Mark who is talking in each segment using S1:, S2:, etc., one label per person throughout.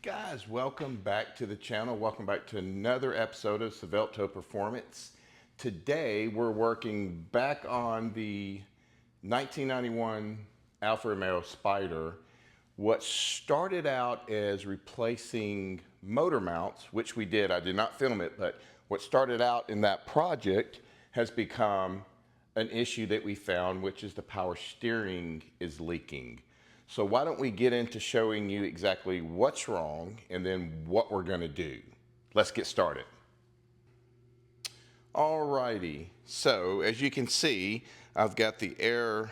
S1: Guys, welcome back to the channel. Welcome back to another episode of Svelto Performance. Today we're working back on the 1991 Alfa Romeo Spider. What started out as replacing motor mounts, which we did, I did not film it, but what started out in that project has become an issue that we found, which is the power steering is leaking. So why don't we get into showing you exactly what's wrong and then what we're going to do. Let's get started. Alrighty, so as you can see, I've got the air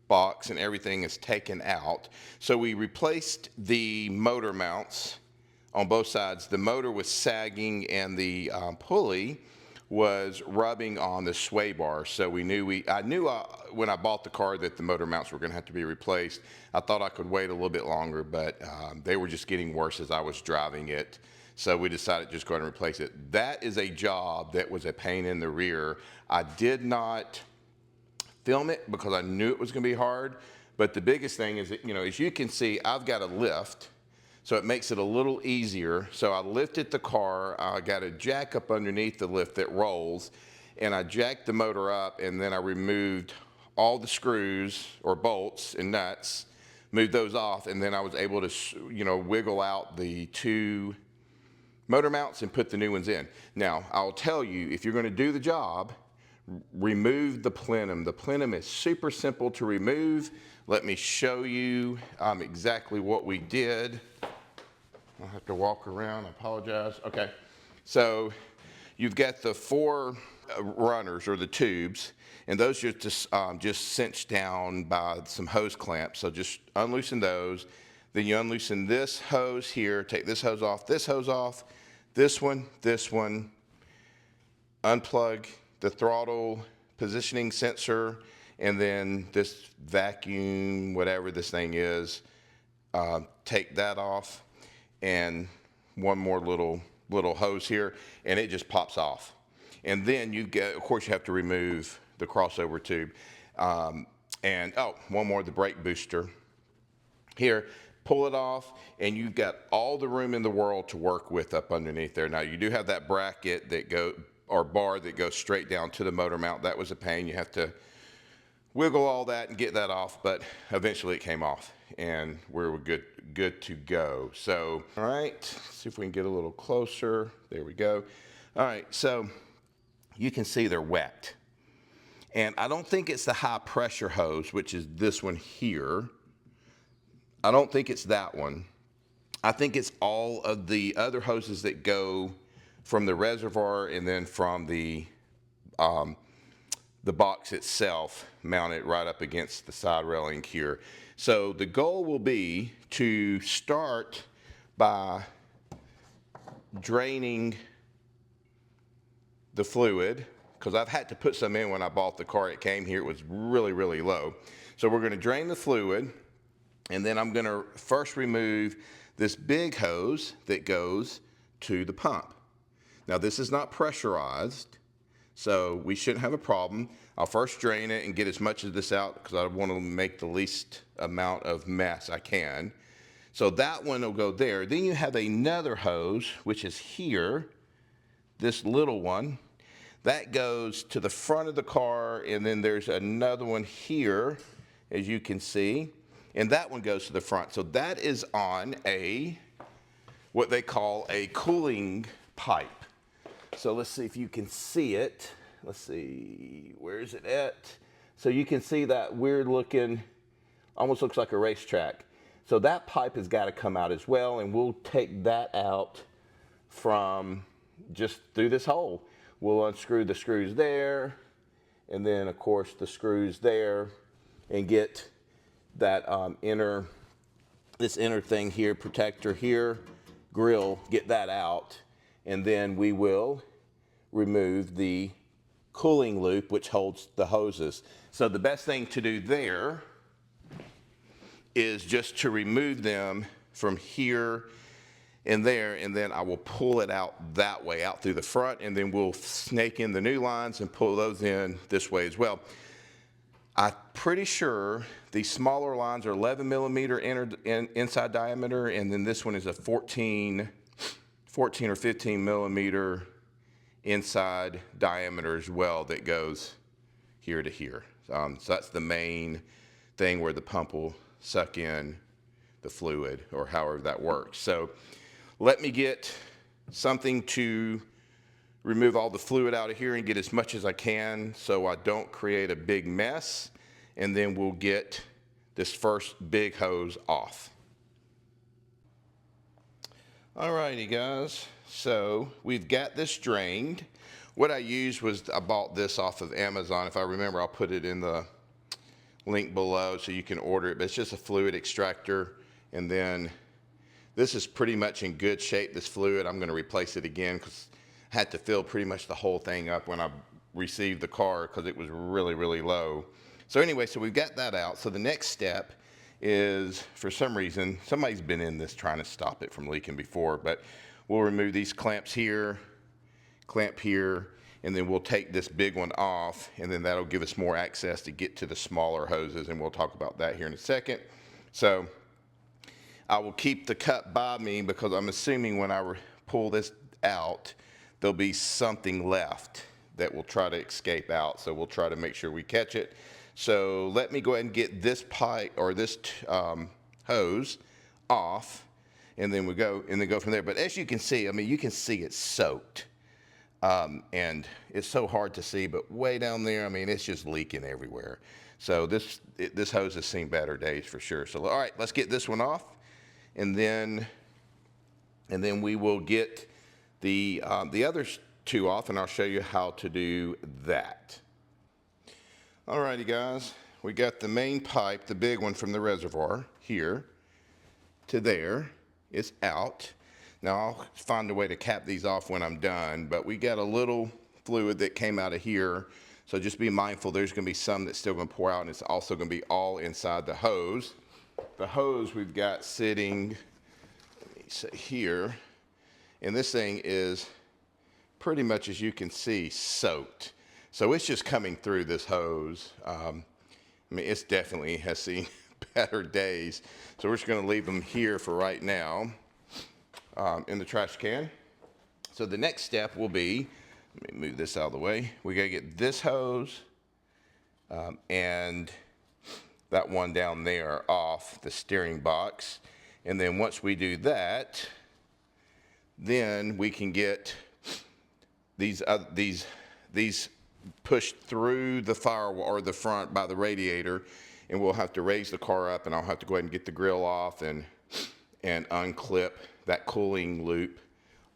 S1: box and everything is taken out. So we replaced the motor mounts on both sides. The motor was sagging and the pulley was rubbing on the sway bar. So I knew when I bought the car that the motor mounts were going to have to be replaced. I thought I could wait a little bit longer, but they were just getting worse as I was driving it. So we decided to just go ahead and replace it. That is a job that was a pain in the rear. I did not film it because I knew it was going to be hard. But the biggest thing is that, as you can see, I've got a lift. So it makes it a little easier. So I lifted the car, I got a jack up underneath the lift that rolls, and I jacked the motor up, and then I removed all the screws or bolts and nuts, moved those off, and then I was able to, wiggle out the two motor mounts and put the new ones in. Now, I'll tell you, if you're gonna do the job, remove the plenum. The plenum is super simple to remove. Let me show you exactly what we did. I'll have to walk around, I apologize. Okay, so you've got the four runners or the tubes, and those are just cinched down by some hose clamps. So just unloosen those. Then you unloosen this hose here, take this hose off, this one, unplug the throttle positioning sensor, and then this vacuum, whatever this thing is, take that off. And one more little hose here, and it just pops off. And then of course you have to remove the crossover tube. One more, the brake booster. Here, pull it off, and you've got all the room in the world to work with up underneath there. Now you do have that bracket bar that goes straight down to the motor mount. That was a pain. You have to wiggle all that and get that off, but eventually it came off and we're good to go. So, all right, see if we can get a little closer. There we go. All right, so you can see they're wet. And I don't think it's the high pressure hose, which is this one here. I don't think it's that one. I think it's all of the other hoses that go from the reservoir and then from the box itself mounted right up against the side railing here. So the goal will be to start by draining the fluid, because I've had to put some in when I bought the car. It came here, it was really, really low. So we're gonna drain the fluid, and then I'm gonna first remove this big hose that goes to the pump. Now this is not pressurized, so we shouldn't have a problem. I'll first drain it and get as much of this out because I want to make the least amount of mess I can. So that one will go there. Then you have another hose, which is here, this little one. That goes to the front of the car, and then there's another one here, as you can see, and that one goes to the front. So that is on what they call a cooling pipe. So let's see if you can see it. Let's see, where is it at? So you can see that weird looking, almost looks like a racetrack. So that pipe has got to come out as well, and we'll take that out from just through this hole. We'll unscrew the screws there, and then of course the screws there, and get that this inner thing here, protector here, grill, get that out. And then we will remove the cooling loop, which holds the hoses. So the best thing to do there is just to remove them from here and there, and then I will pull it out that way, out through the front, and then we'll snake in the new lines and pull those in this way as well. I'm pretty sure the smaller lines are 11 millimeter inside diameter, and then this one is a 14 or 15 millimeter inside diameter as well that goes here to here. So that's the main thing where the pump will suck in the fluid, or however that works. So let me get something to remove all the fluid out of here and get as much as I can so I don't create a big mess, and then we'll get this first big hose off. Alrighty guys, so we've got this drained. What I used was, I bought this off of Amazon. If I remember, I'll put it in the link below so you can order it, but it's just a fluid extractor. And then this is pretty much in good shape, this fluid. I'm going to replace it again because I had to fill pretty much the whole thing up when I received the car because it was really low. So anyway, so we've got that out. So the next step is, for some reason, somebody's been in this trying to stop it from leaking before, but we'll remove these clamps here, clamp here, and then we'll take this big one off, and then that'll give us more access to get to the smaller hoses, and we'll talk about that here in a second. So I will keep the cup by me because I'm assuming when I pull this out, there'll be something left that will try to escape out. So we'll try to make sure we catch it. So let me go ahead and get this pipe, or this hose off, and then go from there. But as you can see, I mean, you can see it's soaked. And it's so hard to see, but way down there, I mean, it's just leaking everywhere. So this hose has seen better days for sure. So all right, let's get this one off, and then we will get the other two off, and I'll show you how to do that. Alrighty guys, we got the main pipe, the big one from the reservoir here to there. It's out. Now I'll find a way to cap these off when I'm done, but we got a little fluid that came out of here, so just be mindful there's going to be some that's still going to pour out, and it's also going to be all inside the hose. The hose we've got sitting, let me say here, and this thing is pretty much, as you can see, soaked. So it's just coming through this hose. I mean, it's definitely has seen better days. So we're just going to leave them here for right now in the trash can. So the next step will be, let me move this out of the way. We got to get this hose and that one down there off the steering box. And then once we do that, then we can get these pushed through the firewall or the front by the radiator, and we'll have to raise the car up, and I'll have to go ahead and get the grill off and unclip that cooling loop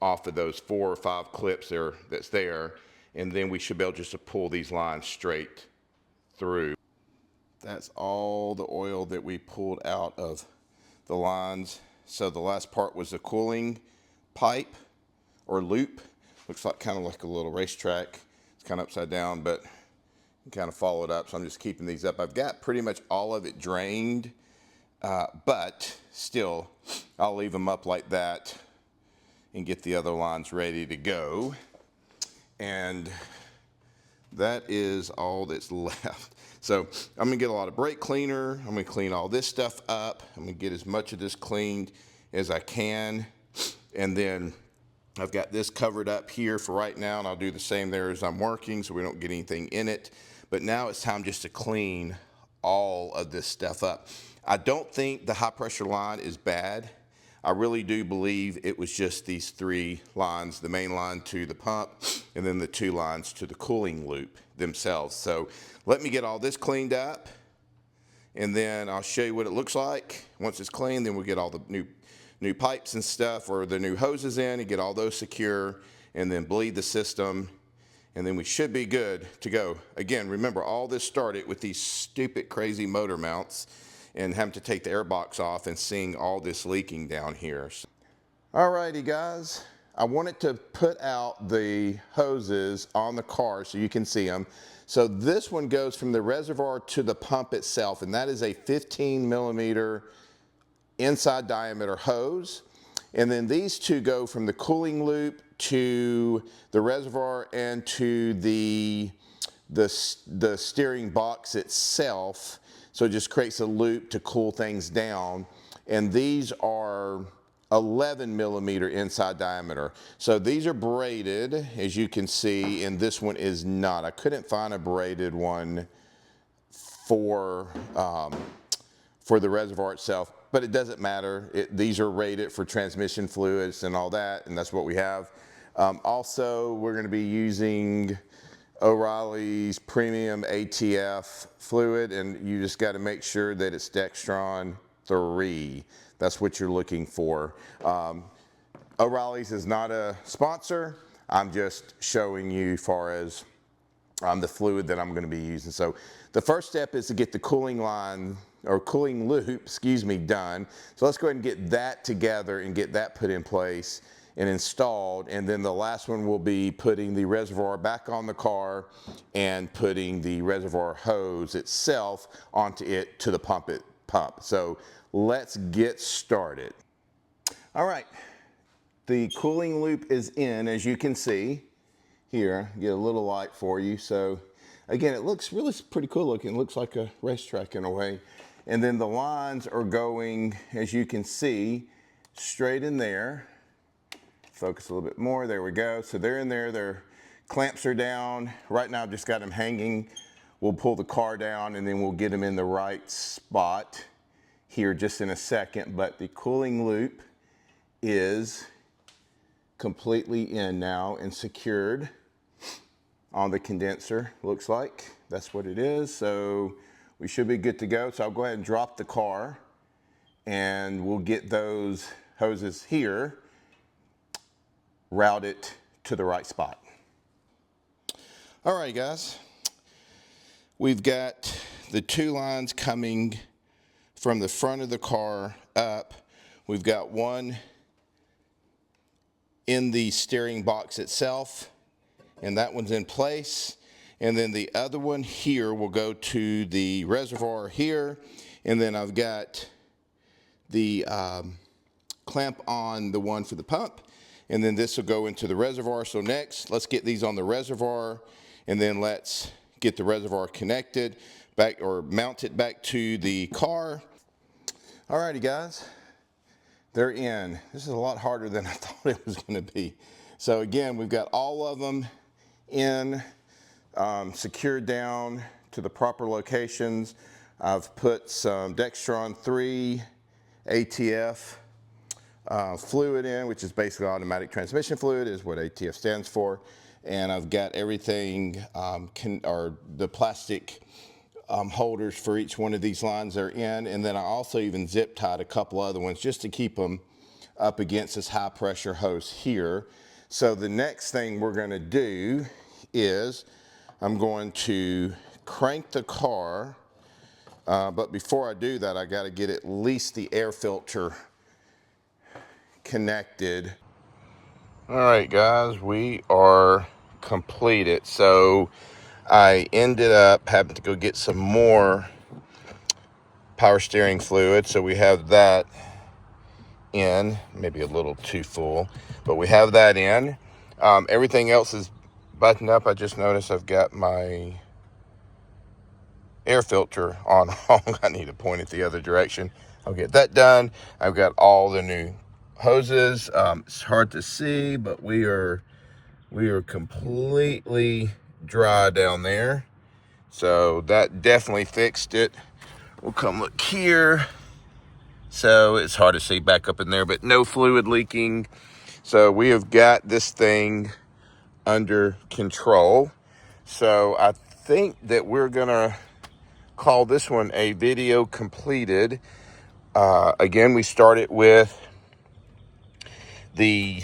S1: off of those 4 or 5 clips that's there, and then we should be able just to pull these lines straight through. That's all the oil that we pulled out of the lines. So the last part was the cooling pipe or loop. Looks like kind of like a little racetrack. It's kind of upside down, but you kind of follow it up. So I'm just keeping these up. I've got pretty much all of it drained, but still, I'll leave them up like that and get the other lines ready to go. And that is all that's left. So I'm gonna get a lot of brake cleaner. I'm gonna clean all this stuff up. I'm gonna get as much of this cleaned as I can. And then I've got this covered up here for right now, and I'll do the same there as I'm working so we don't get anything in it. But now it's time just to clean all of this stuff up. I don't think the high pressure line is bad. I really do believe it was just these 3 lines, the main line to the pump, and then the 2 lines to the cooling loop themselves. So let me get all this cleaned up, and then I'll show you what it looks like. Once it's clean, then we'll get all the new pipes and stuff, or the new hoses in, and get all those secure, and then bleed the system, and then we should be good to go. Again, remember, all this started with these stupid, crazy motor mounts and having to take the air box off and seeing all this leaking down here. Alrighty guys, I wanted to put out the hoses on the car so you can see them. So this one goes from the reservoir to the pump itself, and that is a 15 millimeter inside diameter hose. And then these 2 go from the cooling loop to the reservoir and to the the steering box itself, so it just creates a loop to cool things down. And these are 11 millimeter inside diameter. So these are braided, as you can see, and this one is not. I couldn't find a braided one for the reservoir itself, but it doesn't matter. These are rated for transmission fluids and all that, and that's what we have. Also, we're going to be using O'Reilly's premium ATF fluid, and you just got to make sure that it's Dextron 3. That's what you're looking for. O'Reilly's is not a sponsor. I'm just showing you as far as the fluid that I'm going to be using. So the first step is to get the cooling line, or cooling loop, excuse me, done. So let's go ahead and get that together and get that put in place and installed. And then the last one will be putting the reservoir back on the car and putting the reservoir hose itself onto it to the pump. So let's get started. All right, the cooling loop is in, as you can see. Here, get a little light for you. So again, it looks really pretty cool looking. It looks like a racetrack in a way. And then the lines are going, as you can see, straight in there. Focus a little bit more, there we go. So they're in there, their clamps are down. Right now I've just got them hanging. We'll pull the car down and then we'll get them in the right spot here just in a second. But the cooling loop is completely in now and secured on the condenser, looks like. That's what it is. So we should be good to go. So I'll go ahead and drop the car and we'll get those hoses here routed to the right spot. All right, guys. We've got the two lines coming from the front of the car up. We've got one in the steering box itself, and that one's in place. And then the other one here will go to the reservoir here. And then I've got the clamp on the one for the pump. And then this will go into the reservoir. So next, let's get these on the reservoir, and then let's get the reservoir connected back, or mount it back to the car. Alrighty, guys, they're in. This is a lot harder than I thought it was going to be. So again, we've got all of them in, secured down to the proper locations. I've put some Dextron 3 ATF fluid in, which is basically automatic transmission fluid, is what ATF stands for. And I've got everything, or the plastic holders for each one of these lines are in. And then I also even zip tied a couple other ones just to keep them up against this high pressure hose here. So the next thing we're going to do is I'm going to crank the car, but before I do that, I got to get at least the air filter connected. All right, guys, we are completed. So I ended up having to go get some more power steering fluid. So we have that in, maybe a little too full, but we have that in. Everything else is buttoned up. I just noticed I've got my air filter on wrong. I need to point it the other direction. I'll get that done. I've got all the new hoses. It's hard to see, but we are completely dry down there. So that definitely fixed it. We'll come look here. So it's hard to see back up in there, but no fluid leaking. So we have got this thing under control. So I think that we're gonna call this one a video completed. Again, we started with the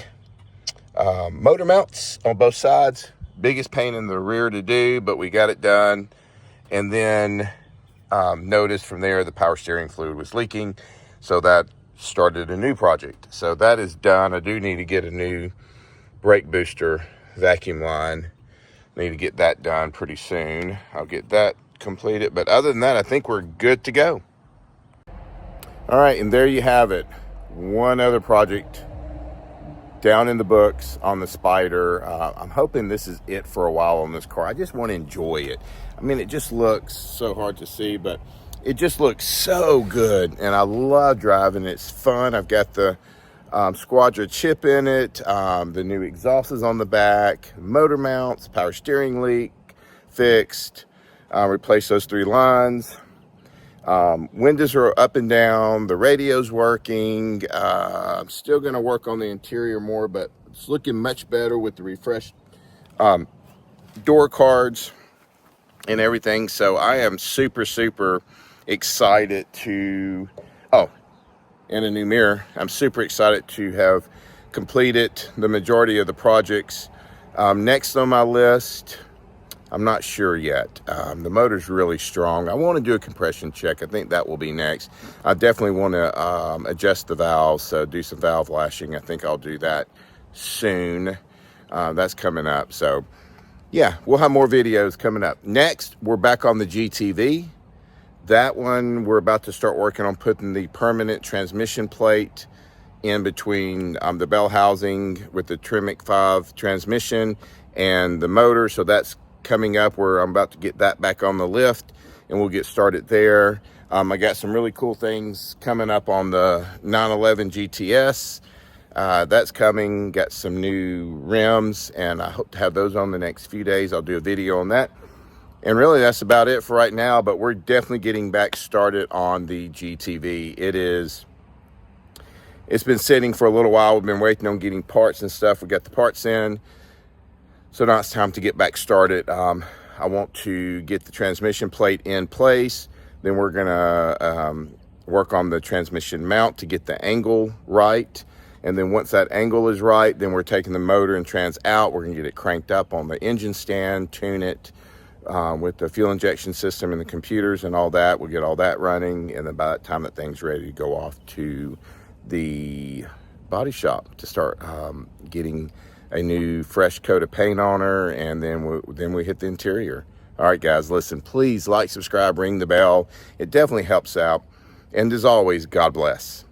S1: motor mounts on both sides. Biggest pain in the rear to do, but we got it done. And then noticed from there the power steering fluid was leaking, so that started a new project. So that is done. I do need to get a new brake booster vacuum line. Need to get that done pretty soon. I'll get that completed, but other than that, I think we're good to go. All right, and there you have it. One other project down in the books on the Spider. I'm hoping this is it for a while on this car. I just want to enjoy it. I mean, it just looks so hard to see, but it just looks so good, and I love driving. It's fun. I've got the Squadra chip in it, the new exhaust is on the back, motor mounts, power steering leak fixed, replace those 3 lines. Windows are up and down, the radio's working. I'm still going to work on the interior more, but it's looking much better with the refreshed door cards and everything. So I am super excited to, oh, and a new mirror. I'm super excited to have completed the majority of the projects. Next on my list, I'm not sure yet. The motor's really strong. I want to do a compression check. I think that will be next. I definitely want to adjust the valves, so do some valve lashing. I think I'll do that soon. That's coming up. So yeah, we'll have more videos coming up. Next, we're back on the GTV. That one, we're about to start working on putting the permanent transmission plate in between the bell housing with the Tremec 5 transmission and the motor. So that's coming up, where I'm about to get that back on the lift, and we'll get started there. I got some really cool things coming up on the 911 GTS. That's coming. Got some new rims, and I hope to have those on the next few days. I'll do a video on that. And really, that's about it for right now, but we're definitely getting back started on the GTV. It's been sitting for a little while. We've been waiting on getting parts and stuff. We got the parts in, so now it's time to get back started. I want to get the transmission plate in place. Then we're gonna work on the transmission mount to get the angle right. And then once that angle is right, then we're taking the motor and trans out. We're gonna get it cranked up on the engine stand, tune it, with the fuel injection system and the computers and all that. We'll get all that running, and then by that time that thing's ready to go off to the body shop to start getting a new fresh coat of paint on her, and then we hit the interior. All right, guys, listen, please like, subscribe, ring the bell. It definitely helps out. And as always, God bless.